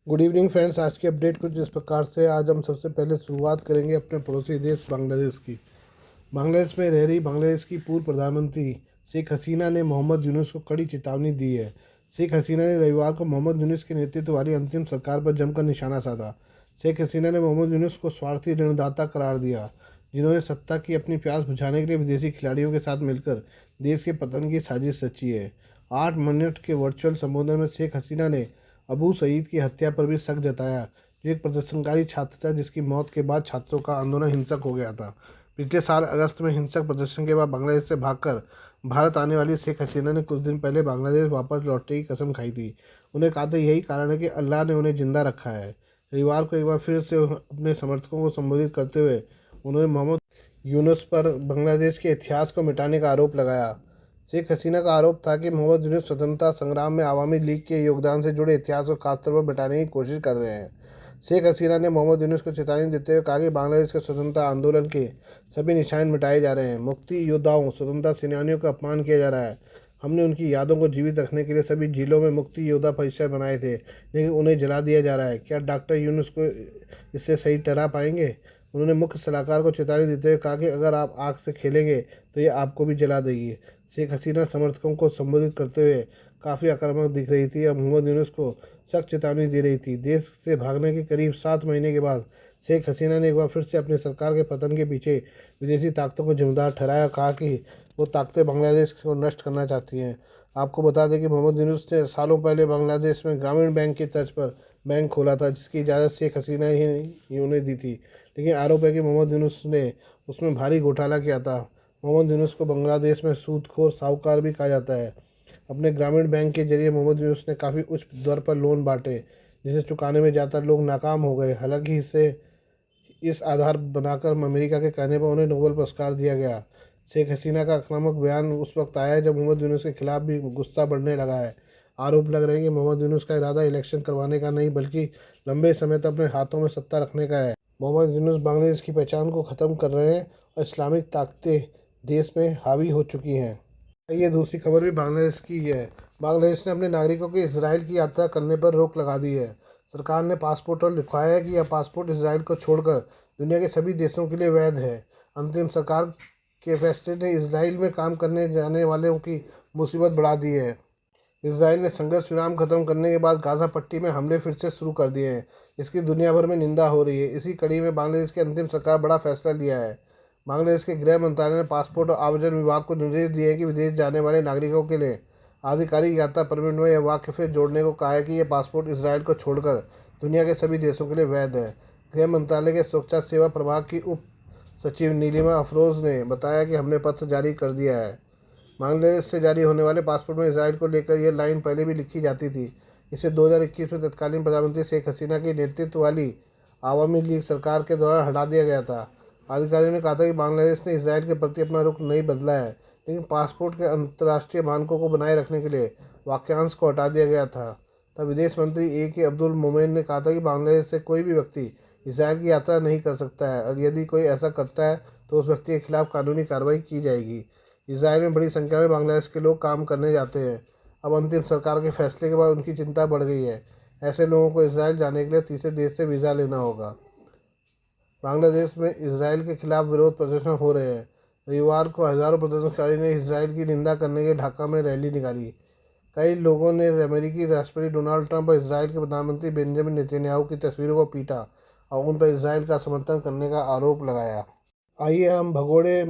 Good evening friends. आज की update कुछ इस प्रकार से। आज हम सबसे पहले शुरुआत करेंगे अपने पड़ोसी देश बांग्लादेश की। बांग्लादेश में रह रही बांग्लादेश की पूर्व प्रधानमंत्री शेख हसीना ने मोहम्मद यूनुस को कड़ी चेतावनी दी है। शेख हसीना ने रविवार को मोहम्मद यूनुस के नेतृत्व वाली अंतिम सरकार पर जमकर निशाना साधा। शेख हसीना ने मोहम्मद यूनुस को स्वार्थी ऋणदाता करार दिया, जिन्होंने सत्ता की अपनी प्यास बुझाने के लिए विदेशी खिलाड़ियों के साथ मिलकर देश के पतन की साजिश रची है। 8 मिनट के वर्चुअल संबोधन में शेख हसीना ने अबू सईद की हत्या पर भी शक जताया, जो एक प्रदर्शनकारी छात्र था जिसकी मौत के बाद छात्रों का आंदोलन हिंसक हो गया था। पिछले साल अगस्त में हिंसक प्रदर्शन के बाद बांग्लादेश से भागकर भारत आने वाली शेख हसीना ने कुछ दिन पहले बांग्लादेश वापस लौटने की कसम खाई थी। उन्हें कहा था यही कारण है कि अल्लाह ने उन्हें जिंदा रखा है। रविवार को एक बार फिर से अपने समर्थकों को संबोधित करते हुए उन्होंने मोहम्मद यूनुस पर बांग्लादेश के इतिहास को मिटाने का आरोप लगाया। शेख हसीना का आरोप था कि मोहम्मद यूनुस स्वतंत्रता संग्राम में आवामी लीग के योगदान से जुड़े इतिहास को खासतौर पर मिटाने की कोशिश कर रहे हैं। शेख हसीना ने मोहम्मद यूनुस को चेतावनी देते हुए कहा कि बांग्लादेश के स्वतंत्रता आंदोलन के सभी निशान मिटाए जा रहे हैं। मुक्ति योद्धाओं, स्वतंत्रता सेनानियों का अपमान किया जा रहा है। हमने उनकी यादों को जीवित रखने के लिए सभी जिलों में मुक्ति योद्धा परिसर बनाए थे, लेकिन उन्हें जला दिया जा रहा है। क्या डॉक्टर यूनुस को इससे सही ठहरा पाएंगे? उन्होंने मुख्य सलाहकार को चेतावनी देते हुए कहा कि अगर आप आग से खेलेंगे तो ये आपको भी जला देगी। शेख हसीना समर्थकों को संबोधित करते हुए काफ़ी आक्रामक दिख रही थी और मोहम्मद यूनुस को सख्त चेतावनी दे रही थी। देश से भागने के करीब 7 महीने के बाद शेख हसीना ने एक बार फिर से अपनी सरकार के पतन के पीछे विदेशी ताकतों को जिम्मेदार ठहराया और कहा कि वो ताकतें बांग्लादेश को नष्ट करना चाहती हैं। आपको बता दें कि मोहम्मद यूनुस ने सालों पहले बांग्लादेश में ग्रामीण बैंक की तर्ज पर बैंक खोला था, जिसकी इजाज़त शेख हसीना ही उन्हें दी थी, लेकिन आरोप है कि मोहम्मद यूनुस ने उसमें भारी घोटाला किया था। मोहम्मद यूनुस को बांग्लादेश में सूदखोर साहूकार भी कहा जाता है। अपने ग्रामीण बैंक के जरिए मोहम्मद यूनुस ने काफ़ी उच्च दर पर लोन बांटे, जिसे चुकाने में ज़्यादातर लोग नाकाम हो गए। हालांकि इसे इस आधार बनाकर अमेरिका के कहने पर उन्हें नोबेल पुरस्कार दिया गया। शेख हसीना का आक्रामक बयान उस वक्त आया है जब मोहम्मद यूनुस के खिलाफ भी गुस्सा बढ़ने लगा है। आरोप लग रहे हैं कि मोहम्मद यूनुस का इरादा इलेक्शन करवाने का नहीं, बल्कि लंबे समय तक अपने हाथों में सत्ता रखने का है। मोहम्मद यूनुस बांग्लादेश की पहचान को ख़त्म कर रहे हैं और इस्लामिक ताकतें देश में हावी हो चुकी हैं। ये दूसरी खबर भी बांग्लादेश की है। बांग्लादेश ने अपने नागरिकों के इसराइल की यात्रा करने पर रोक लगा दी है। सरकार ने पासपोर्ट और लिखवाया है कि यह पासपोर्ट इसराइल को छोड़कर दुनिया के सभी देशों के लिए वैध है। अंतिम सरकार के फैसले ने इसराइल में काम करने जाने वालों की मुसीबत बढ़ा दी है। इसराइल ने संघर्ष विराम खत्म करने के बाद गाज़ा पट्टी में हमले फिर से शुरू कर दिए हैं। इसकी दुनिया भर में निंदा हो रही है। इसी कड़ी में बांग्लादेश की अंतिम सरकार बड़ा फैसला लिया है। बांग्लादेश के गृह मंत्रालय ने पासपोर्ट और आव्रजन विभाग को निर्देश दिए हैं कि विदेश जाने वाले नागरिकों के लिए आधिकारिक यात्रा परमिट में यह वाक्य जोड़ने को कहा है कि यह पासपोर्ट इसराइल को छोड़कर दुनिया के सभी देशों के लिए वैध है। गृह मंत्रालय के सुरक्षा सेवा प्रभाग की उप सचिव नीलिमा अफरोज ने बताया कि हमने पत्र जारी कर दिया है। बांग्लादेश से जारी होने वाले पासपोर्ट में इसराइल को लेकर यह लाइन पहले भी लिखी जाती थी। इसे 2021 में तत्कालीन प्रधानमंत्री शेख हसीना के नेतृत्व वाली आवामी लीग सरकार के दौरान हटा दिया गया था। अधिकारियों ने कहा था कि बांग्लादेश ने इसराइल के प्रति अपना रुख नहीं बदला है, लेकिन पासपोर्ट के अंतर्राष्ट्रीय मानकों को बनाए रखने के लिए वाक्यांश को हटा दिया गया था। तब विदेश मंत्री A.K. अब्दुल मोमेन ने कहा था कि बांग्लादेश से कोई भी व्यक्ति इसराइल की यात्रा नहीं कर सकता है और यदि कोई ऐसा करता है तो उस व्यक्ति के खिलाफ कानूनी कार्रवाई की जाएगी। इसराइल में बड़ी संख्या में बांग्लादेश के लोग काम करने जाते हैं। अब अंतिम सरकार के फैसले के बाद उनकी चिंता बढ़ गई है। ऐसे लोगों को इसराइल जाने के लिए तीसरे देश से वीज़ा लेना होगा। बांग्लादेश में इसराइल के खिलाफ विरोध प्रदर्शन हो रहे हैं। रविवार को हज़ारों प्रदर्शनकारी ने इसराइल की निंदा करने के ढाका में रैली निकाली। कई लोगों ने अमेरिकी राष्ट्रपति डोनाल्ड ट्रंप और इसराइल के प्रधानमंत्री बेंजामिन नेतन्याहू की तस्वीरों को पीटा और उन पर इसराइल का समर्थन करने का आरोप लगाया। आइए हम भगोड़े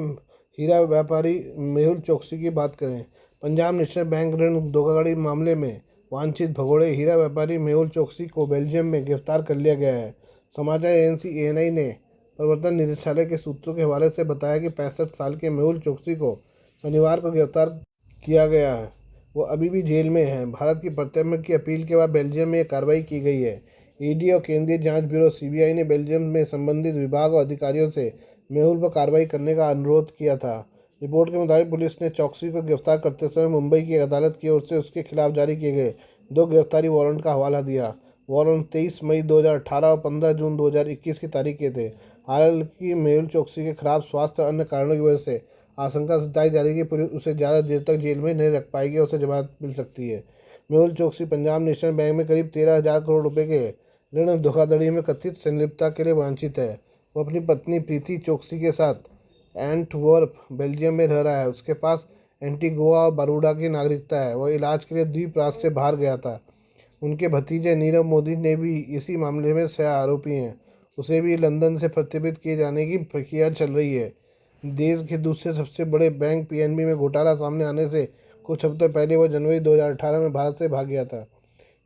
हीरा व्यापारी मेहुल चोकसी की बात करें। पंजाब नेशनल बैंक ऋण धोखाधड़ी मामले में वांछित भगोड़े हीरा व्यापारी मेहुल चोकसी को बेल्जियम में गिरफ्तार कर लिया गया है। समाचार एजेंसी ANI ने प्रवर्तन निदेशालय के सूत्रों के हवाले से बताया कि 65 साल के मेहुल चोकसी को शनिवार को गिरफ्तार किया गया है। वो अभी भी जेल में हैं। भारत की प्रत्यार्पण की अपील के बाद बेल्जियम में यह कार्रवाई की गई है। ED और केंद्रीय जांच ब्यूरो CBI ने बेल्जियम में संबंधित विभाग और अधिकारियों से मेहुल पर कार्रवाई करने का अनुरोध किया था। रिपोर्ट के मुताबिक पुलिस ने चौकसी को गिरफ्तार करते समय मुंबई की अदालत की ओर से उसके खिलाफ जारी किए गए 2 गिरफ्तारी वारंट का हवाला दिया। वारंट 23 मई 2018 और 15 जून 2021 की तारीख के थे। हालांकि मेहुल चोकसी के खिलाफ स्वास्थ्य और अन्य कारणों की वजह से आशंका जताई जा रही है कि पुलिस उसे ज़्यादा देर तक जेल में नहीं रख पाएगी और उसे जमानत मिल सकती है। मेहुल चोकसी पंजाब नेशनल बैंक में करीब 13,000 करोड़ रुपए के ऋण धोखाधड़ी में कथित संलिप्तता के लिए वांछित है। वो अपनी पत्नी प्रीति चोकसी के साथ एंटवर्प बेल्जियम में रह रहा है। उसके पास एंटीगुआ और बरूडा की नागरिकता है। वह इलाज के लिए द्वीप राज से बाहर गया था। उनके भतीजे नीरव मोदी ने भी इसी मामले में सह आरोपी हैं। उसे भी लंदन से प्रत्यर्पित किए जाने की प्रक्रिया चल रही है। देश के दूसरे सबसे बड़े बैंक पीएनबी में घोटाला सामने आने से कुछ हफ्ते पहले वह जनवरी 2018 में भारत से भाग गया था।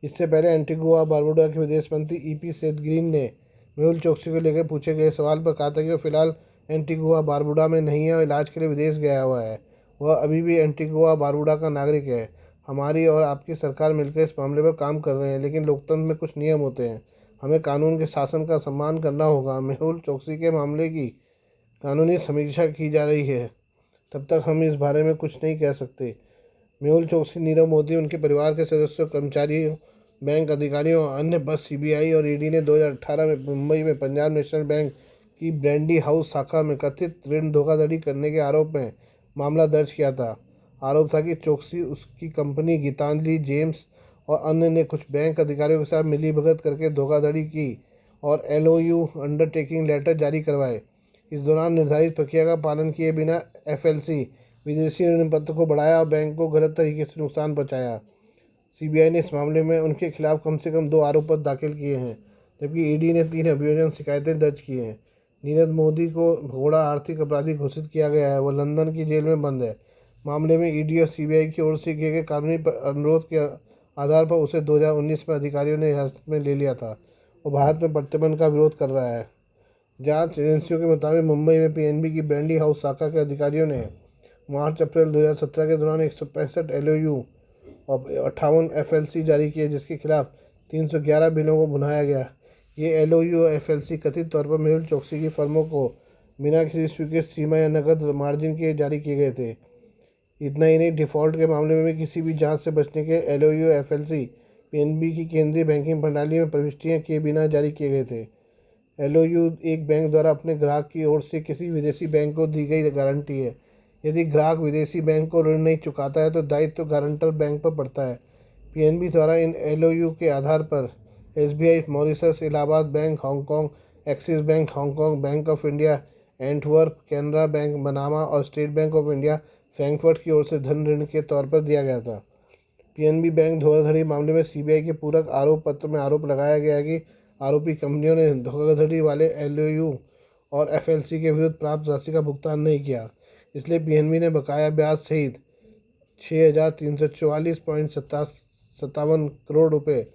इससे पहले एंटीगुआ बारबुडा के विदेश मंत्री ईपी सेथ ग्रीन ने मेहुल चोकसी को लेकर पूछे गए सवाल पर कहा था कि वह फिलहाल एंटीगुआ बारबुडा में नहीं है और इलाज के लिए विदेश गया हुआ है। वह अभी भी एंटीगुआ बारबुडा का नागरिक है। हमारी और आपकी सरकार मिलकर इस मामले पर काम कर रहे हैं, लेकिन लोकतंत्र में कुछ नियम होते हैं। हमें कानून के शासन का सम्मान करना होगा। मेहुल चोकसी के मामले की कानूनी समीक्षा की जा रही है। तब तक हम इस बारे में कुछ नहीं कह सकते। मेहुल चोकसी, नीरव मोदी, उनके परिवार के सदस्यों, कर्मचारियों, बैंक अधिकारियों और अन्य बस सीबीआई और ईडी ने 2018 में मुंबई में पंजाब नेशनल बैंक की ब्रैंडी हाउस शाखा में कथित ऋण धोखाधड़ी करने के आरोप में मामला दर्ज किया था। आरोप था कि चोकसी, उसकी कंपनी गीतांजलि जेम्स और अन्य ने कुछ बैंक अधिकारियों के साथ मिलीभगत करके धोखाधड़ी की और एलओयू अंडरटेकिंग लेटर जारी करवाए। इस दौरान निर्धारित प्रक्रिया का पालन किए बिना एफएलसी विदेशी ऋण पत्र को बढ़ाया और बैंक को गलत तरीके से नुकसान पहुंचाया। सीबीआई ने इस मामले में उनके खिलाफ कम से कम 2 आरोप पत्र दाखिल किए हैं, जबकि ईडी ने 3 अभियोजन शिकायतें दर्ज की हैं। नीरव मोदी को भगोड़ा आर्थिक अपराधी घोषित किया गया है। वह लंदन की जेल में बंद है। मामले में ईडी और सीबीआई की ओर से किए गए कानूनी अनुरोध के आधार पर उसे 2019 में अधिकारियों ने हिरासत में ले लिया था। वो भारत में प्रत्यर्पण का विरोध कर रहा है। जांच एजेंसियों के मुताबिक मुंबई में पीएनबी की ब्रैंडी हाउस शाखा के अधिकारियों ने मार्च-अप्रैल 2017 के दौरान 165 एलओयू और 58 एफएलसी जारी किए, जिसके खिलाफ 311 बिलों को भुनाया गया। ये एलओयू और एफएलसी कथित तौर पर मेहुल चोकसी की फर्मों को बिना किसी स्वीकृत सीमा या नकद मार्जिन के जारी किए गए थे। इतना ही नहीं, डिफ़ॉल्ट के मामले में भी किसी भी जांच से बचने के एलओयू एफएलसी पीएनबी की केंद्रीय बैंकिंग प्रणाली में प्रविष्टियां किए बिना जारी किए गए थे। एलओयू एक बैंक द्वारा अपने ग्राहक की ओर से किसी विदेशी बैंक को दी गई गारंटी है। यदि ग्राहक विदेशी बैंक को ऋण नहीं चुकाता है तो दायित्व गारंटर बैंक पर पड़ता है। पीएनबी द्वारा इन एलओयू के आधार पर SBI Mauritius, Allahabad bank Hong Kong, Axis bank Hong Kong, bank of India Antwerp, Canara bank बनामा और state bank of India Frankfurt की ओर से धन ऋण के तौर पर दिया गया था। पीएनबी बैंक धोखाधड़ी मामले में सीबीआई के पूरक आरोप पत्र में आरोप लगाया गया है कि आरोपी कंपनियों ने धोखाधड़ी वाले एलओयू और एफएलसी के विरुद्ध प्राप्त राशि का भुगतान नहीं किया। इसलिए पीएनबी ने बकाया ब्याज सहित 6,344.57 करोड़ रुपए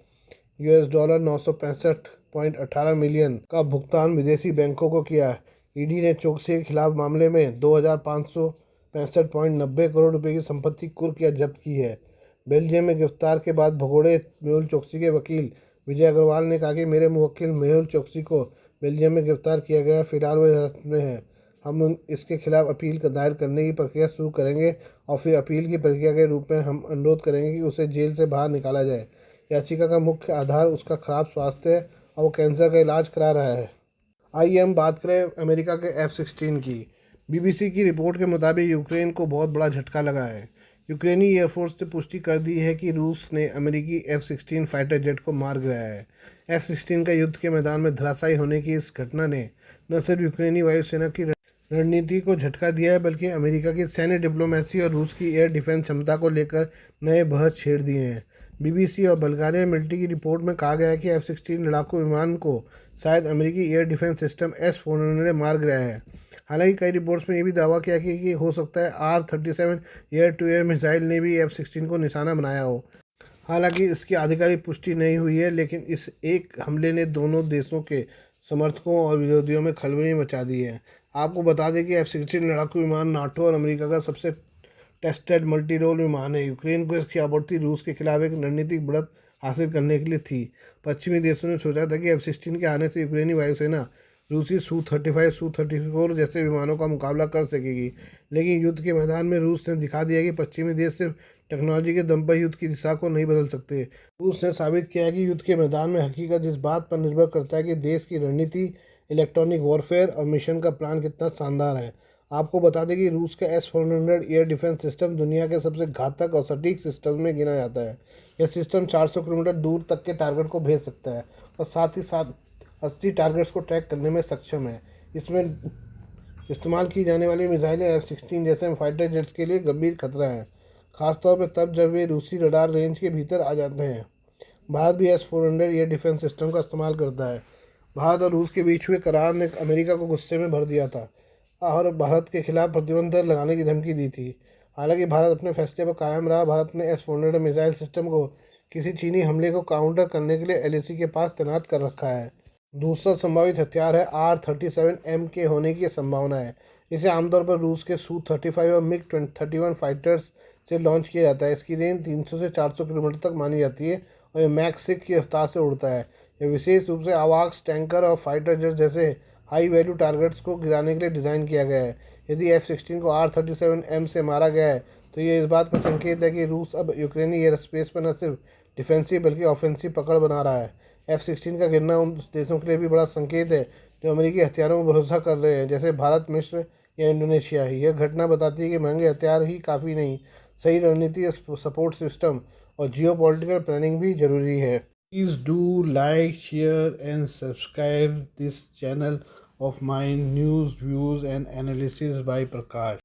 $, 965.18 मिलियन का भुगतान विदेशी बैंकों को किया। ईडी ने चोकसी के खिलाफ मामले में 2,565.90 करोड़ रुपए की संपत्ति कुर्क या जब्त की है। बेल्जियम में गिरफ्तार के बाद भगोड़े मेहुल चोकसी के वकील विजय अग्रवाल ने कहा कि मेरे मुवक्किल मेहुल चोकसी को बेल्जियम में गिरफ्तार किया गया। फिलहाल वह हिरासत में है। हम इसके खिलाफ अपील दायर करने की प्रक्रिया शुरू करेंगे और फिर अपील की प्रक्रिया के रूप में हम अनुरोध करेंगे कि उसे जेल से बाहर निकाला जाए। याचिका का मुख्य आधार उसका खराब स्वास्थ्य है और वो कैंसर का इलाज करा रहा है। आइए हम बात करें अमेरिका के F-16 की। बीबीसी की रिपोर्ट के मुताबिक यूक्रेन को बहुत बड़ा झटका लगा है। यूक्रेनी एयरफोर्स ने पुष्टि कर दी है कि रूस ने अमेरिकी F-16 फाइटर जेट को मार गिराया है। F-16 का युद्ध के मैदान में धराशायी होने की इस घटना ने न सिर्फ यूक्रेनी वायुसेना की रणनीति को झटका दिया है, बल्कि अमेरिका की सैन्य डिप्लोमेसी और रूस की एयर डिफेंस क्षमता को लेकर नए बहस छेड़ दिए हैं। बीबीसी और बल्गारिया मिलिट्री की रिपोर्ट में कहा गया है कि F-16 लड़ाकू विमान को शायद अमेरिकी एयर डिफेंस सिस्टम S-400 मार गिराया है। हालांकि कई रिपोर्ट्स में यह भी दावा किया कि हो सकता है R-37 air to air missile ने भी F-16 को निशाना बनाया हो। हालांकि इसकी आधिकारिक पुष्टि नहीं हुई है, लेकिन इस एक हमले ने दोनों देशों के समर्थकों और विरोधियों में खलबली मचा दी है। आपको बता दें कि F-16 लड़ाकू विमान नाटो और अमेरिका का सबसे टेस्टेड मल्टी रोल विमान है। यूक्रेन को इसकी आपूर्ति रूस के खिलाफ एक रणनीतिक बढ़त हासिल करने के लिए थी। पश्चिमी देशों ने सोचा था कि F-16 के आने से यूक्रेनी वायुसेना रूसी Su-35, Su-34 जैसे विमानों का मुकाबला कर सकेगी, लेकिन युद्ध के मैदान में रूस ने दिखा दिया कि पश्चिमी देश सिर्फ टेक्नोलॉजी के दम पर युद्ध की दिशा को नहीं बदल सकते। रूस ने साबित किया है कि युद्ध के मैदान में हकीकत इस बात पर निर्भर करता है कि देश की रणनीति, इलेक्ट्रॉनिक वॉरफेयर और मिशन का प्लान कितना शानदार है। आपको बता दें कि रूस का S-400 एयर डिफेंस सिस्टम दुनिया के सबसे घातक और सटीक सिस्टम में गिना जाता है। यह सिस्टम 400 किलोमीटर दूर तक के टारगेट को भेज सकता है और साथ ही साथ 80 टारगेट्स को ट्रैक करने में सक्षम है। इसमें इस्तेमाल की जाने वाली मिसाइलें F-16 जैसे फाइटर जेट्स के लिए गंभीर खतरा है, खासतौर पर तब जब वे रूसी रडार रेंज के भीतर आ जाते हैं। भारत भी S-400 एयर डिफेंस सिस्टम का इस्तेमाल करता है। भारत और रूस के बीच हुए करार ने अमेरिका को गुस्से में भर दिया था और भारत के खिलाफ प्रतिबंध लगाने की धमकी दी थी। हालांकि भारत अपने फैसले पर कायम रहा। भारत ने S-400 मिसाइल सिस्टम को किसी चीनी हमले को काउंटर करने के लिए LAC के पास तैनात कर रखा है। दूसरा संभावित हथियार है R-37M के होने की संभावना है। इसे आमतौर पर रूस के Su-35 और MiG-31 फाइटर्स से लॉन्च किया जाता है। इसकी रेंज 300 से 400 किलोमीटर तक मानी जाती है और यह मैक 6 की रफ्तार से उड़ता है। यह विशेष रूप से आवाक्स टैंकर और फाइटर जेट जैसे हाई वैल्यू टारगेट्स को गिराने के लिए डिज़ाइन किया गया है। यदि F-16 को R-37M से मारा गया है तो ये इस बात का संकेत है कि रूस अब यूक्रेनी एयर स्पेस पर न सिर्फ डिफेंसिव बल्कि ऑफेंसिव पकड़ बना रहा है। F-16 का गिरना उन देशों के लिए भी बड़ा संकेत है जो अमेरिकी हथियारों में भरोसा कर रहे हैं, जैसे भारत, मिस्र या इंडोनेशिया। यह घटना बताती है कि महंगे हथियार ही काफ़ी नहीं, सही रणनीति, सपोर्ट सिस्टम और जियो पॉलिटिकल प्लानिंग भी जरूरी है। Please do like, share and subscribe this channel of my news, views and analysis by Prakash.